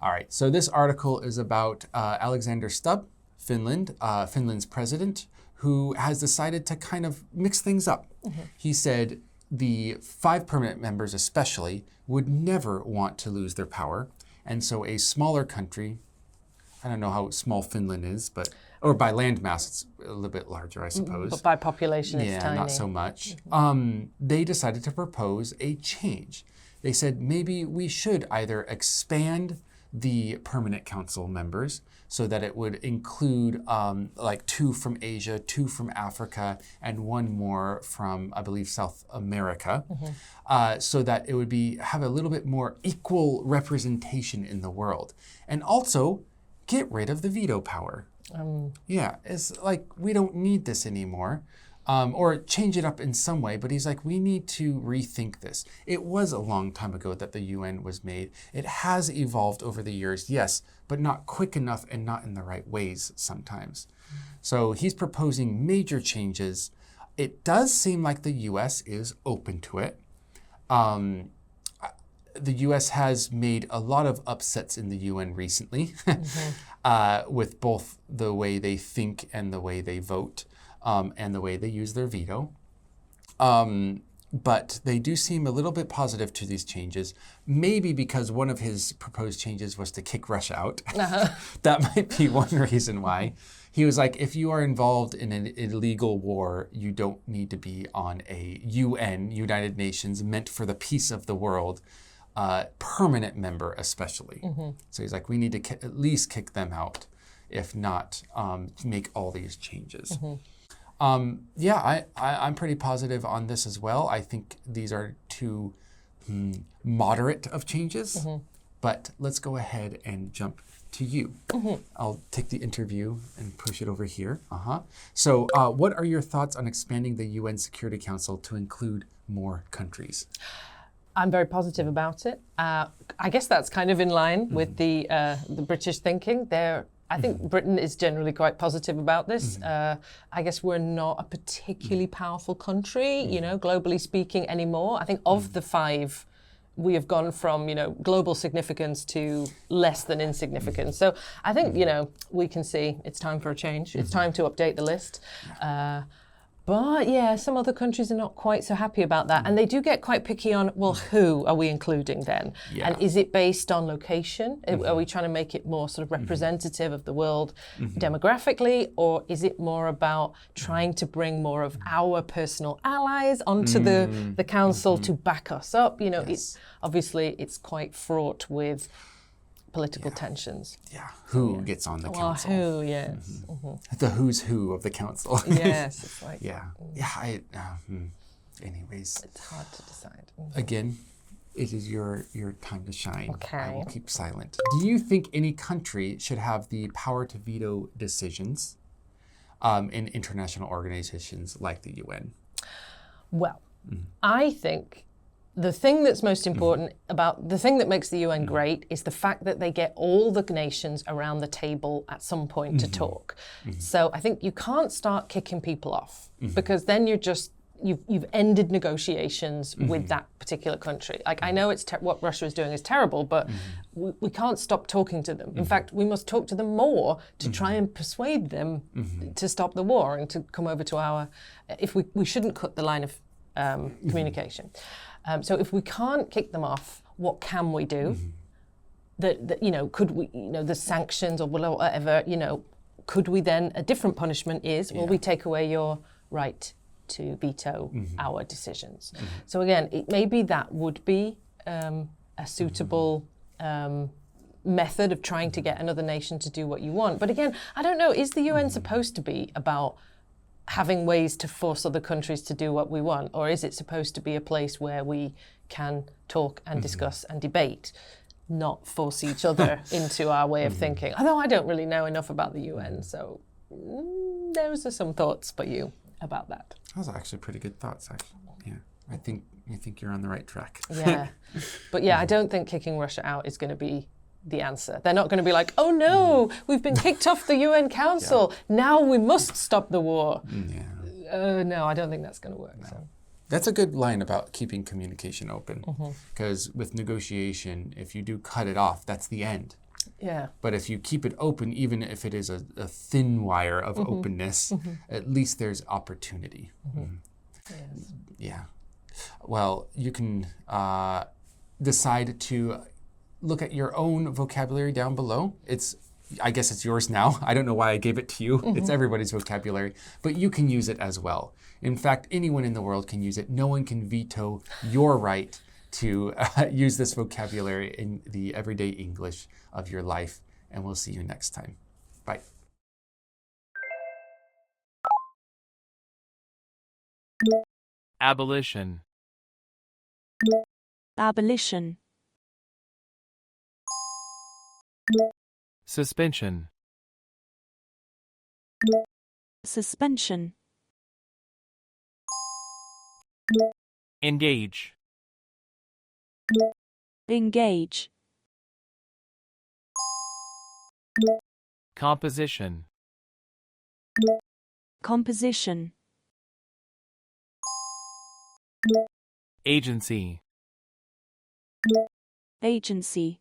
All right, so this article is about Alexander Stubb, Finland's president, who has decided to kind of mix things up. He said the 5 permanent members especially would never want to lose their power. And so a smaller country, I don't know how small Finland is, or by land mass, it's a little bit larger, I suppose. But by population, it's tiny. Yeah, not so much. They decided to propose a change. They said maybe we should either expand the permanent council members so that it would include like 2 from Asia, 2 from Africa, and 1 more from, I believe, South America, so that it would have a little bit more equal representation in the world. And also get rid of the veto power. Yeah, it's like we don't need this anymore. Or change it up in some way, but he's like, we need to rethink this. It was a long time ago that the UN was made. It has evolved over the years, yes, but not quick enough and not in the right ways sometimes. So he's proposing major changes. It does seem like the US is open to it. The US has made a lot of upsets in the UN recently, with both the way they think and the way they vote. And the way they use their veto. But they do seem a little bit positive to these changes, maybe because one of his proposed changes was to kick Russia out. That might be one reason why. He was like, if you are involved in an illegal war, you don't need to be on a UN, United Nations, meant for the peace of the world, permanent member especially. So he's like, we need to at least kick them out, if not make all these changes. Yeah, I'm pretty positive on this as well. I think these are 2 moderate of changes, but let's go ahead and jump to you. I'll take the interview and push it over here. So what are your thoughts on expanding the UN Security Council to include more countries? I'm very positive about it. I guess that's kind of in line with the British thinking. I think Britain is generally quite positive about this. I guess we're not a particularly powerful country, globally speaking anymore. I think of the 5, we have gone from, global significance to less than insignificance. So I think, we can see it's time for a change. It's time to update the list. But yeah, some other countries are not quite so happy about that. And they do get quite picky on, well, who are we including then? Yeah. And is it based on location? Are we trying to make it more sort of representative of the world demographically? Or is it more about trying to bring more of our personal allies onto the council to back us up? Obviously, it's quite fraught with political tensions. Yeah, who gets on the council? Who, yes. The who's who of the council. Yes, it's like... Anyways. It's hard to decide. Again, it is your time to shine. Okay. I will keep silent. Do you think any country should have the power to veto decisions in international organizations like the UN? Well, I think the thing that's most important about the thing that makes the UN great is the fact that they get all the nations around the table at some point to talk. So I think you can't start kicking people off because then you've ended negotiations with that particular country. Like I know what Russia is doing is terrible, but we can't stop talking to them. In fact, we must talk to them more to try and persuade them to stop the war and to come over to our. If we shouldn't cut the line of communication. So if we can't kick them off, what can we do? Could we, the sanctions or whatever, could we then, a different punishment is, we take away your right to veto our decisions. So again, maybe that would be a suitable method of trying to get another nation to do what you want. But again, I don't know, is the UN supposed to be about having ways to force other countries to do what we want? Or is it supposed to be a place where we can talk and discuss and debate, not force each other into our way of thinking? Although I don't really know enough about the UN, so those are some thoughts for you about that. Those are actually pretty good thoughts, actually. Yeah, I think you're on the right track. Yeah, but I don't think kicking Russia out is going to be the answer. They're not going to be like, oh no, we've been kicked off the UN Council. Now we must stop the war. No, I don't think that's going to work. No. So. That's a good line about keeping communication open. Because with negotiation, if you do cut it off, that's the end. Yeah. But if you keep it open, even if it is a thin wire of openness, at least there's opportunity. Yes. Yeah. Well, you can decide to look at your own vocabulary down below. I guess it's yours now. I don't know why I gave it to you. It's everybody's vocabulary, but you can use it as well. In fact, anyone in the world can use it. No one can veto your right to use this vocabulary in the everyday English of your life. And we'll see you next time. Bye. Abolition. Abolition. Suspension. Suspension. Engage. Engage. Composition. Composition. Agency. Agency.